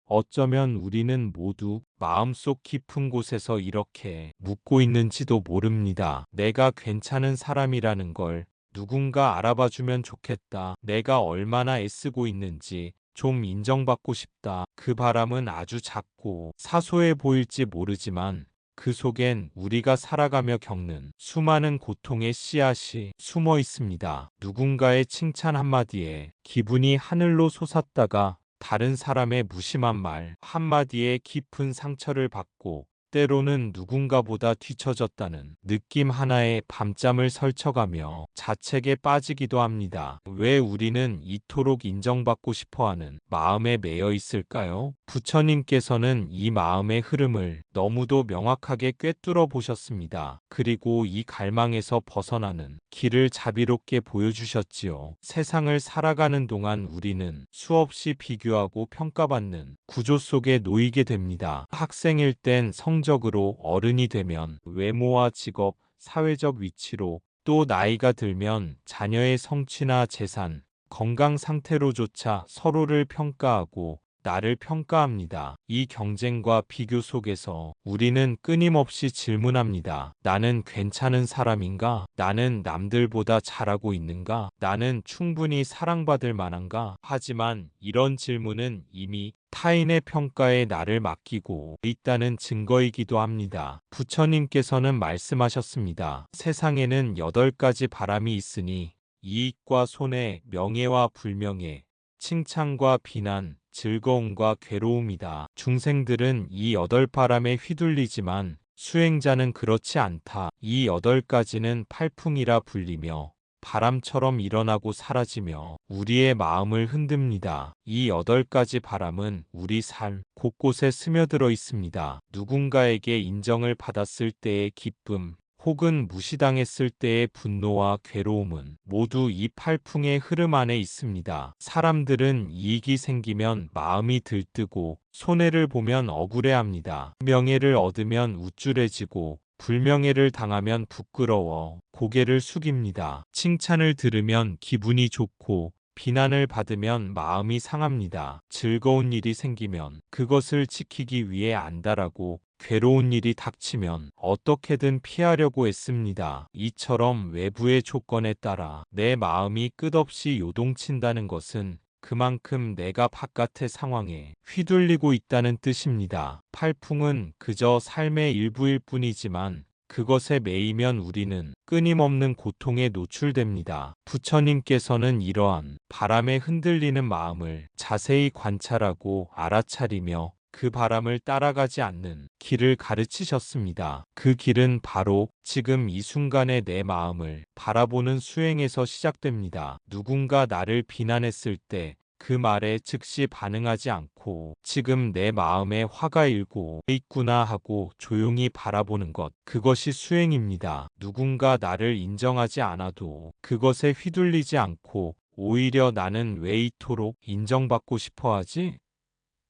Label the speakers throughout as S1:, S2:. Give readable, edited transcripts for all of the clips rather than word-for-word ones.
S1: 어쩌면 우리는 모두 마음속 깊은 곳에서 이렇게 묻고 있는지도 모릅니다. 내가 괜찮은 사람이라는 걸 누군가 알아봐주면 좋겠다. 내가 얼마나 애쓰고 있는지 좀 인정받고 싶다. 그 바람은 아주 작고 사소해 보일지 모르지만 그 속엔 우리가 살아가며 겪는 수많은 고통의 씨앗이 숨어 있습니다. 누군가의 칭찬 한마디에 기분이 하늘로 솟았다가 다른 사람의 무심한 말 한마디에 깊은 상처를 받고 때로는 누군가보다 뒤처졌다는 느낌 하나에 밤잠을 설쳐가며 자책에 빠지기도 합니다. 왜 우리는 이토록 인정받고 싶어하는 마음에 매여 있을까요? 부처님께서는 이 마음의 흐름을 너무도 명확하게 꿰뚫어 보셨습니다. 그리고 이 갈망에서 벗어나는 길을 자비롭게 보여주셨지요. 세상을 살아가는 동안 우리는 수없이 비교하고 평가받는 구조 속에 놓이게 됩니다. 학생일 땐 성적으로, 어른이 되면 외모와 직업, 사회적 위치로, 또 나이가 들면 자녀의 성취나 재산, 건강 상태로조차 서로를 평가하고 나를 평가합니다. 이 경쟁과 비교 속에서 우리는 끊임없이 질문합니다. 나는 괜찮은 사람인가? 나는 남들보다 잘하고 있는가? 나는 충분히 사랑받을 만한가? 하지만 이런 질문은 이미 타인의 평가에 나를 맡기고 있다는 증거이기도 합니다. 부처님께서는 말씀하셨습니다. 세상에는 8가지 바람이 있으니 이익과 손해, 명예와 불명예, 칭찬과 비난, 즐거움과 괴로움이다. 중생들은 이 8바람에 휘둘리지만 수행자는 그렇지 않다. 이 8가지는 팔풍이라 불리며 바람처럼 일어나고 사라지며 우리의 마음을 흔듭니다. 이 8가지 바람은 우리 삶 곳곳에 스며들어 있습니다. 누군가에게 인정을 받았을 때의 기쁨, 혹은 무시당했을 때의 분노와 괴로움은 모두 이 팔풍의 흐름 안에 있습니다. 사람들은 이익이 생기면 마음이 들뜨고 손해를 보면 억울해합니다. 명예를 얻으면 우쭐해지고 불명예를 당하면 부끄러워 고개를 숙입니다. 칭찬을 들으면 기분이 좋고 비난을 받으면 마음이 상합니다. 즐거운 일이 생기면 그것을 지키기 위해 안달하고 괴로운 일이 닥치면 어떻게든 피하려고 애씁니다. 이처럼 외부의 조건에 따라 내 마음이 끝없이 요동친다는 것은 그만큼 내가 바깥의 상황에 휘둘리고 있다는 뜻입니다. 팔풍은 그저 삶의 일부일 뿐이지만 그것에 매이면 우리는 끊임없는 고통에 노출됩니다. 부처님께서는 이러한 바람에 흔들리는 마음을 자세히 관찰하고 알아차리며 그 바람을 따라가지 않는 길을 가르치셨습니다. 그 길은 바로 지금 이 순간의 내 마음을 바라보는 수행에서 시작됩니다. 누군가 나를 비난했을 때 그 말에 즉시 반응하지 않고 지금 내 마음에 화가 일고 있구나 하고 조용히 바라보는 것, 그것이 수행입니다. 누군가 나를 인정하지 않아도 그것에 휘둘리지 않고 오히려 나는 왜 이토록 인정받고 싶어 하지?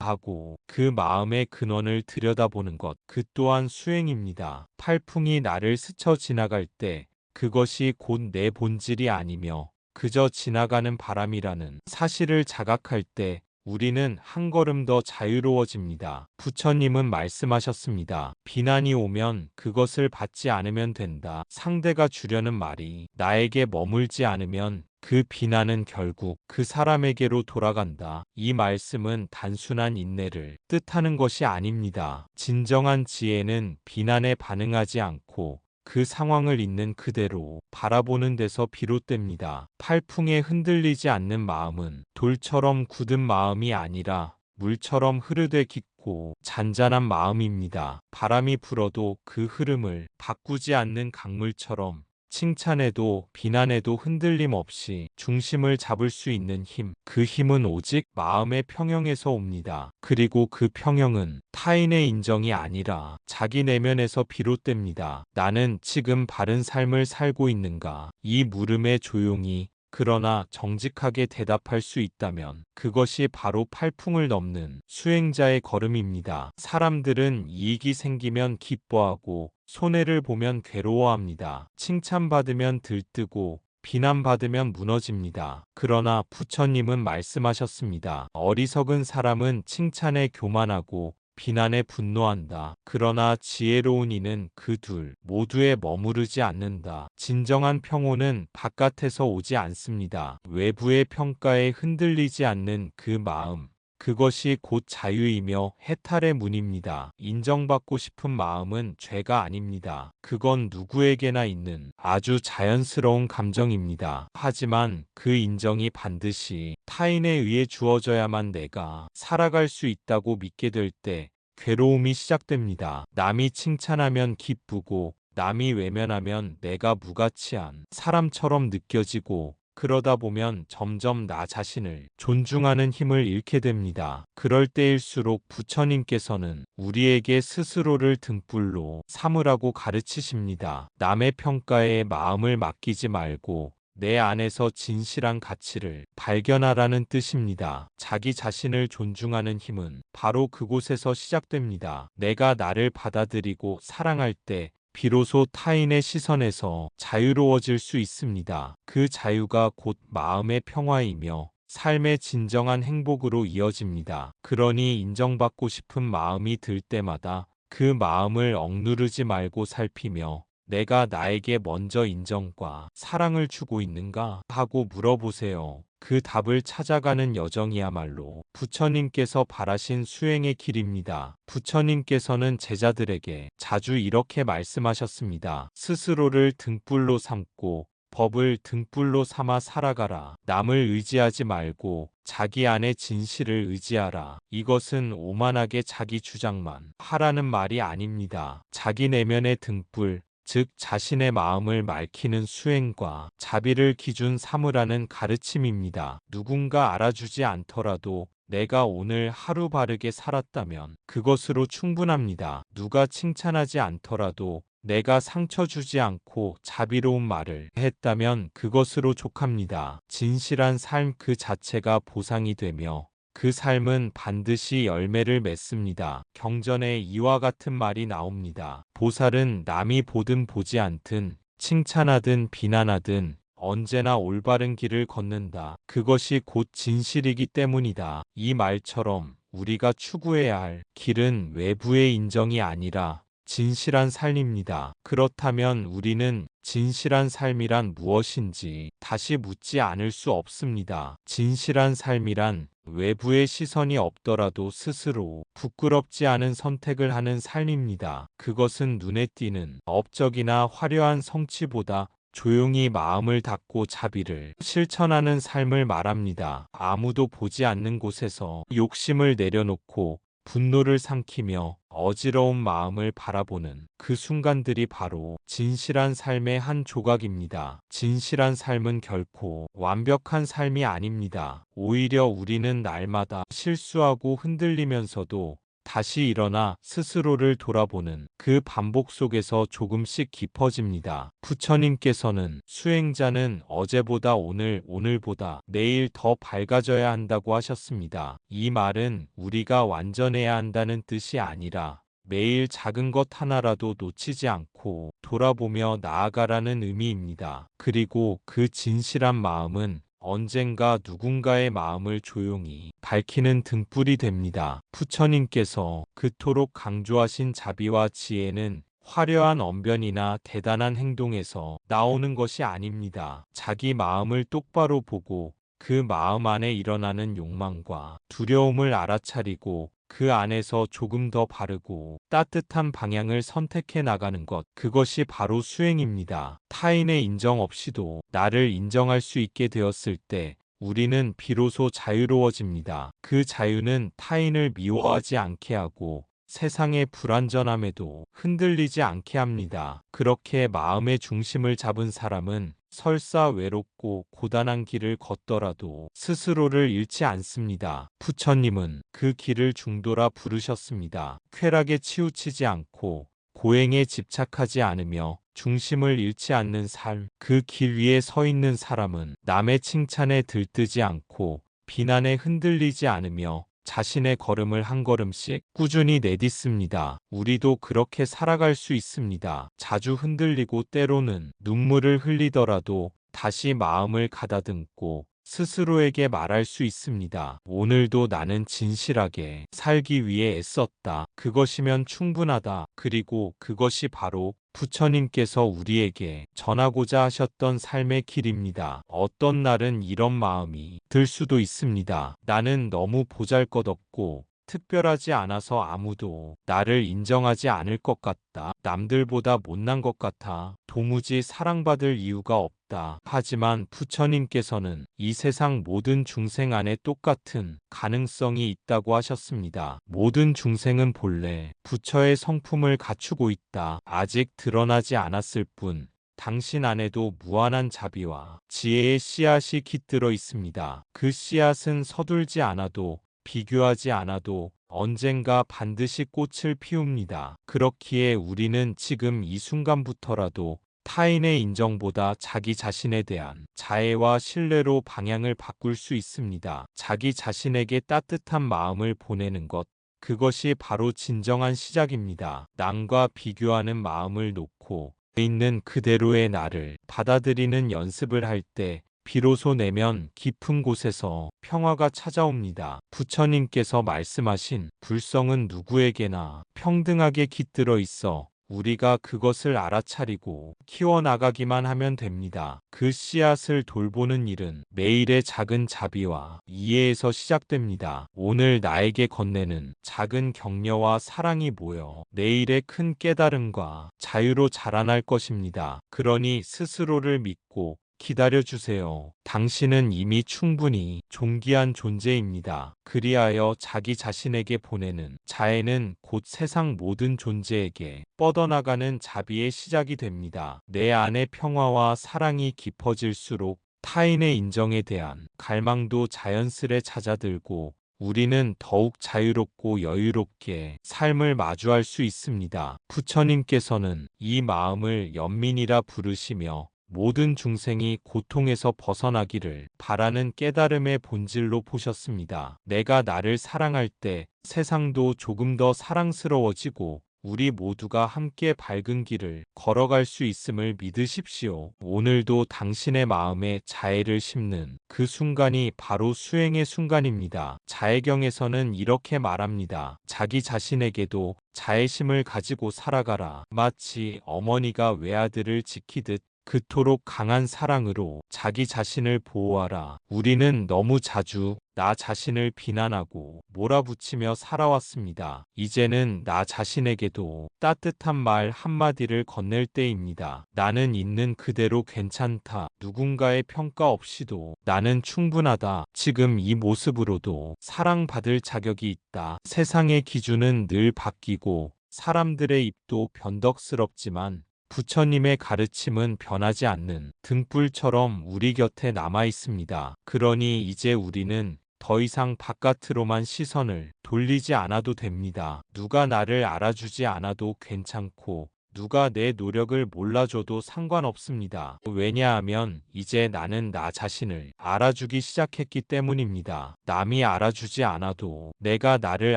S1: 하고 그 마음의 근원을 들여다보는 것, 그 또한 수행입니다. 팔풍이 나를 스쳐 지나갈 때 그것이 곧 내 본질이 아니며 그저 지나가는 바람이라는 사실을 자각할 때 우리는 한 걸음 더 자유로워집니다. 부처님은 말씀하셨습니다. 비난이 오면 그것을 받지 않으면 된다. 상대가 주려는 말이 나에게 머물지 않으면 그 비난은 결국 그 사람에게로 돌아간다. 이 말씀은 단순한 인내를 뜻하는 것이 아닙니다. 진정한 지혜는 비난에 반응하지 않고 그 상황을 있는 그대로 바라보는 데서 비롯됩니다. 팔풍에 흔들리지 않는 마음은 돌처럼 굳은 마음이 아니라 물처럼 흐르되 깊고 잔잔한 마음입니다. 바람이 불어도 그 흐름을 바꾸지 않는 강물처럼 칭찬에도 비난에도 흔들림 없이 중심을 잡을 수 있는 힘, 그 힘은 오직 마음의 평형에서 옵니다. 그리고 그 평형은 타인의 인정이 아니라 자기 내면에서 비롯됩니다. 나는 지금 바른 삶을 살고 있는가? 이 물음에 조용히 그러나 정직하게 대답할 수 있다면 그것이 바로 팔풍을 넘는 수행자의 걸음입니다. 사람들은 이익이 생기면 기뻐하고 손해를 보면 괴로워합니다. 칭찬받으면 들뜨고 비난받으면 무너집니다. 그러나 부처님은 말씀하셨습니다. 어리석은 사람은 칭찬에 교만하고 비난에 분노한다. 그러나 지혜로운 이는 그 둘 모두에 머무르지 않는다. 진정한 평온은 바깥에서 오지 않습니다. 외부의 평가에 흔들리지 않는 그 마음. 그것이 곧 자유이며 해탈의 문입니다. 인정받고 싶은 마음은 죄가 아닙니다. 그건 누구에게나 있는 아주 자연스러운 감정입니다. 하지만 그 인정이 반드시 타인에 의해 주어져야만 내가 살아갈 수 있다고 믿게 될 때 괴로움이 시작됩니다. 남이 칭찬하면 기쁘고 남이 외면하면 내가 무가치한 사람처럼 느껴지고 그러다 보면 점점 나 자신을 존중하는 힘을 잃게 됩니다. 그럴 때일수록 부처님께서는 우리에게 스스로를 등불로 삼으라고 가르치십니다. 남의 평가에 마음을 맡기지 말고 내 안에서 진실한 가치를 발견하라는 뜻입니다. 자기 자신을 존중하는 힘은 바로 그곳에서 시작됩니다. 내가 나를 받아들이고 사랑할 때 비로소 타인의 시선에서 자유로워질 수 있습니다. 그 자유가 곧 마음의 평화이며 삶의 진정한 행복으로 이어집니다. 그러니 인정받고 싶은 마음이 들 때마다 그 마음을 억누르지 말고 살피며 내가 나에게 먼저 인정과 사랑을 주고 있는가 하고 물어보세요. 그 답을 찾아가는 여정이야말로 부처님께서 바라신 수행의 길입니다. 부처님께서는 제자들에게 자주 이렇게 말씀하셨습니다. 스스로를 등불로 삼고 법을 등불로 삼아 살아가라. 남을 의지하지 말고 자기 안의 진실을 의지하라. 이것은 오만하게 자기 주장만 하라는 말이 아닙니다. 자기 내면의 등불, 즉 자신의 마음을 맑히는 수행과 자비를 기준 삼으라는 가르침입니다. 누군가 알아주지 않더라도 내가 오늘 하루 바르게 살았다면 그것으로 충분합니다. 누가 칭찬하지 않더라도 내가 상처 주지 않고 자비로운 말을 했다면 그것으로 족합니다. 진실한 삶 그 자체가 보상이 되며 그 삶은 반드시 열매를 맺습니다. 경전에 이와 같은 말이 나옵니다. 보살은 남이 보든 보지 않든 칭찬하든 비난하든 언제나 올바른 길을 걷는다. 그것이 곧 진실이기 때문이다. 이 말처럼 우리가 추구해야 할 길은 외부의 인정이 아니라 진실한 삶입니다. 그렇다면 우리는 진실한 삶이란 무엇인지 다시 묻지 않을 수 없습니다. 진실한 삶이란 외부의 시선이 없더라도 스스로 부끄럽지 않은 선택을 하는 삶입니다. 그것은 눈에 띄는 업적이나 화려한 성취보다 조용히 마음을 닫고 자비를 실천하는 삶을 말합니다. 아무도 보지 않는 곳에서 욕심을 내려놓고 분노를 삼키며 어지러운 마음을 바라보는 그 순간들이 바로 진실한 삶의 한 조각입니다. 진실한 삶은 결코 완벽한 삶이 아닙니다. 오히려 우리는 날마다 실수하고 흔들리면서도 다시 일어나 스스로를 돌아보는 그 반복 속에서 조금씩 깊어집니다. 부처님께서는 수행자는 어제보다 오늘, 오늘보다 내일 더 밝아져야 한다고 하셨습니다. 이 말은 우리가 완전해야 한다는 뜻이 아니라 매일 작은 것 하나라도 놓치지 않고 돌아보며 나아가라는 의미입니다. 그리고 그 진실한 마음은 언젠가 누군가의 마음을 조용히 밝히는 등불이 됩니다. 부처님께서 그토록 강조하신 자비와 지혜는 화려한 언변이나 대단한 행동에서 나오는 것이 아닙니다. 자기 마음을 똑바로 보고 그 마음 안에 일어나는 욕망과 두려움을 알아차리고 그 안에서 조금 더 바르고 따뜻한 방향을 선택해 나가는 것, 그것이 바로 수행입니다. 타인의 인정 없이도 나를 인정할 수 있게 되었을 때 우리는 비로소 자유로워집니다. 그 자유는 타인을 미워하지 않게 하고 세상의 불완전함에도 흔들리지 않게 합니다. 그렇게 마음의 중심을 잡은 사람은 설사 외롭고 고단한 길을 걷더라도 스스로를 잃지 않습니다. 부처님은 그 길을 중도라 부르셨습니다. 쾌락에 치우치지 않고 고행에 집착하지 않으며 중심을 잃지 않는 삶, 그 길 위에 서 있는 사람은 남의 칭찬에 들뜨지 않고 비난에 흔들리지 않으며 자신의 걸음을 한 걸음씩 꾸준히 내딛습니다. 우리도 그렇게 살아갈 수 있습니다. 자주 흔들리고 때로는 눈물을 흘리더라도 다시 마음을 가다듬고 스스로에게 말할 수 있습니다. 오늘도 나는 진실하게 살기 위해 애썼다. 그것이면 충분하다. 그리고 그것이 바로 부처님께서 우리에게 전하고자 하셨던 삶의 길입니다. 어떤 날은 이런 마음이 들 수도 있습니다. 나는 너무 보잘것없고 특별하지 않아서 아무도 나를 인정하지 않을 것 같다. 남들보다 못난 것 같아. 도무지 사랑받을 이유가 없다. 하지만 부처님께서는 이 세상 모든 중생 안에 똑같은 가능성이 있다고 하셨습니다. 모든 중생은 본래 부처의 성품을 갖추고 있다. 아직 드러나지 않았을 뿐 당신 안에도 무한한 자비와 지혜의 씨앗이 깃들어 있습니다. 그 씨앗은 서둘지 않아도 비교하지 않아도 언젠가 반드시 꽃을 피웁니다. 그렇기에 우리는 지금 이 순간부터라도 타인의 인정보다 자기 자신에 대한 자애와 신뢰로 방향을 바꿀 수 있습니다. 자기 자신에게 따뜻한 마음을 보내는 것, 그것이 바로 진정한 시작입니다. 남과 비교하는 마음을 놓고 있는 그대로의 나를 받아들이는 연습을 할 때 비로소 내면 깊은 곳에서 평화가 찾아옵니다. 부처님께서 말씀하신 불성은 누구에게나 평등하게 깃들어 있어 우리가 그것을 알아차리고 키워나가기만 하면 됩니다. 그 씨앗을 돌보는 일은 매일의 작은 자비와 이해에서 시작됩니다. 오늘 나에게 건네는 작은 격려와 사랑이 모여 내일의 큰 깨달음과 자유로 자라날 것입니다. 그러니 스스로를 믿고 기다려주세요. 당신은 이미 충분히 존귀한 존재입니다. 그리하여 자기 자신에게 보내는 자애는 곧 세상 모든 존재에게 뻗어나가는 자비의 시작이 됩니다. 내 안의 평화와 사랑이 깊어질수록 타인의 인정에 대한 갈망도 자연스레 잦아들고 우리는 더욱 자유롭고 여유롭게 삶을 마주할 수 있습니다. 부처님께서는 이 마음을 연민이라 부르시며 모든 중생이 고통에서 벗어나기를 바라는 깨달음의 본질로 보셨습니다. 내가 나를 사랑할 때 세상도 조금 더 사랑스러워지고 우리 모두가 함께 밝은 길을 걸어갈 수 있음을 믿으십시오. 오늘도 당신의 마음에 자애를 심는 그 순간이 바로 수행의 순간입니다. 자애경에서는 이렇게 말합니다. 자기 자신에게도 자애심을 가지고 살아가라. 마치 어머니가 외아들을 지키듯 그토록 강한 사랑으로 자기 자신을 보호하라. 우리는 너무 자주 나 자신을 비난하고 몰아붙이며 살아왔습니다. 이제는 나 자신에게도 따뜻한 말 한마디를 건넬 때입니다. 나는 있는 그대로 괜찮다. 누군가의 평가 없이도 나는 충분하다. 지금 이 모습으로도 사랑받을 자격이 있다. 세상의 기준은 늘 바뀌고 사람들의 입도 변덕스럽지만 부처님의 가르침은 변하지 않는 등불처럼 우리 곁에 남아 있습니다. 그러니 이제 우리는 더 이상 바깥으로만 시선을 돌리지 않아도 됩니다. 누가 나를 알아주지 않아도 괜찮고 누가 내 노력을 몰라줘도 상관없습니다. 왜냐하면 이제 나는 나 자신을 알아주기 시작했기 때문입니다. 남이 알아주지 않아도 내가 나를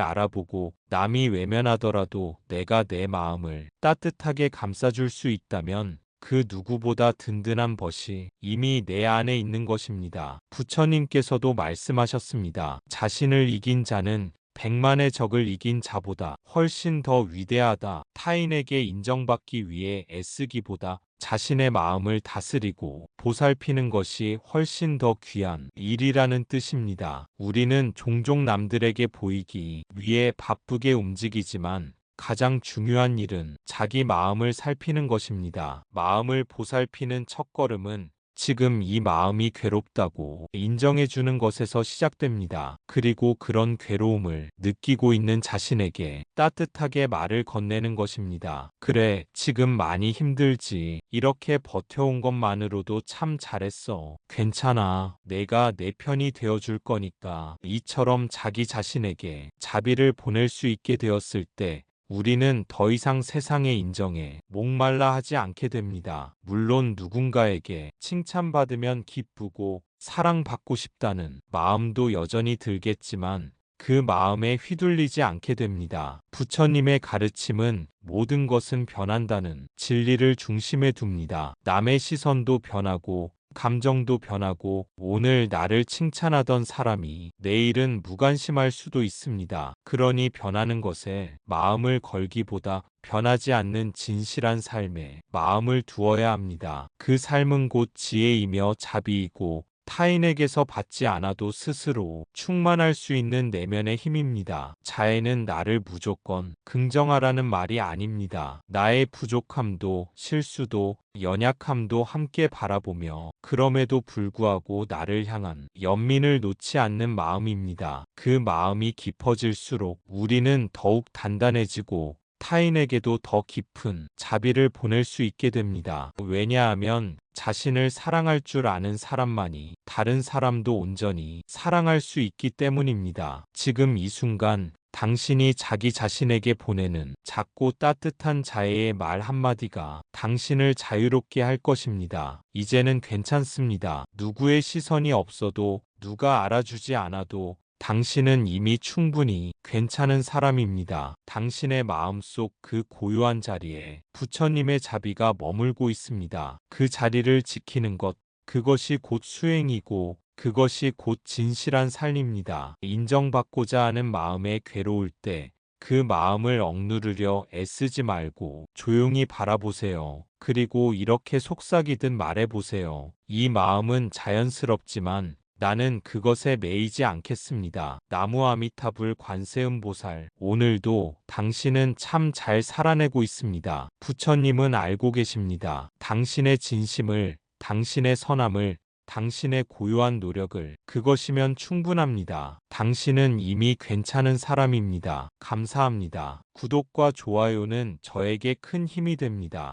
S1: 알아보고 남이 외면하더라도 내가 내 마음을 따뜻하게 감싸줄 수 있다면 그 누구보다 든든한 벗이 이미 내 안에 있는 것입니다. 부처님께서도 말씀하셨습니다. 자신을 이긴 자는 100만의 적을 이긴 자보다 훨씬 더 위대하다. 타인에게 인정받기 위해 애쓰기보다 자신의 마음을 다스리고 보살피는 것이 훨씬 더 귀한 일이라는 뜻입니다. 우리는 종종 남들에게 보이기 위해 바쁘게 움직이지만 가장 중요한 일은 자기 마음을 살피는 것입니다. 마음을 보살피는 첫걸음은 지금 이 마음이 괴롭다고 인정해주는 것에서 시작됩니다. 그리고 그런 괴로움을 느끼고 있는 자신에게 따뜻하게 말을 건네는 것입니다. 그래, 지금 많이 힘들지. 이렇게 버텨온 것만으로도 참 잘했어. 괜찮아. 내가 내 편이 되어줄 거니까. 이처럼 자기 자신에게 자비를 보낼 수 있게 되었을 때 우리는 더 이상 세상의 인정에 목말라 하지 않게 됩니다. 물론 누군가에게 칭찬받으면 기쁘고 사랑받고 싶다는 마음도 여전히 들겠지만 그 마음에 휘둘리지 않게 됩니다. 부처님의 가르침은 모든 것은 변한다는 진리를 중심에 둡니다. 남의 시선도 변하고 감정도 변하고 오늘 나를 칭찬하던 사람이 내일은 무관심할 수도 있습니다. 그러니 변하는 것에 마음을 걸기보다 변하지 않는 진실한 삶에 마음을 두어야 합니다. 그 삶은 곧 지혜이며 자비이고 타인에게서 받지 않아도 스스로 충만할 수 있는 내면의 힘입니다. 자애는 나를 무조건 긍정하라는 말이 아닙니다. 나의 부족함도 실수도 연약함도 함께 바라보며 그럼에도 불구하고 나를 향한 연민을 놓지 않는 마음입니다. 그 마음이 깊어질수록 우리는 더욱 단단해지고 타인에게도 더 깊은 자비를 보낼 수 있게 됩니다. 왜냐하면 자신을 사랑할 줄 아는 사람만이 다른 사람도 온전히 사랑할 수 있기 때문입니다. 지금 이 순간 당신이 자기 자신에게 보내는 작고 따뜻한 자애의 말 한마디가 당신을 자유롭게 할 것입니다. 이제는 괜찮습니다. 누구의 시선이 없어도 누가 알아주지 않아도 당신은 이미 충분히 괜찮은 사람입니다. 당신의 마음속 그 고요한 자리에 부처님의 자비가 머물고 있습니다. 그 자리를 지키는 것, 그것이 곧 수행이고 그것이 곧 진실한 삶입니다. 인정받고자 하는 마음에 괴로울 때 그 마음을 억누르려 애쓰지 말고 조용히 바라보세요. 그리고 이렇게 속삭이듯 말해보세요. 이 마음은 자연스럽지만 나는 그것에 매이지 않겠습니다. 나무 아미타불 관세음보살, 오늘도 당신은 참 잘 살아내고 있습니다. 부처님은 알고 계십니다. 당신의 진심을, 당신의 선함을, 당신의 고요한 노력을, 그것이면 충분합니다. 당신은 이미 괜찮은 사람입니다. 감사합니다. 구독과 좋아요는 저에게 큰 힘이 됩니다.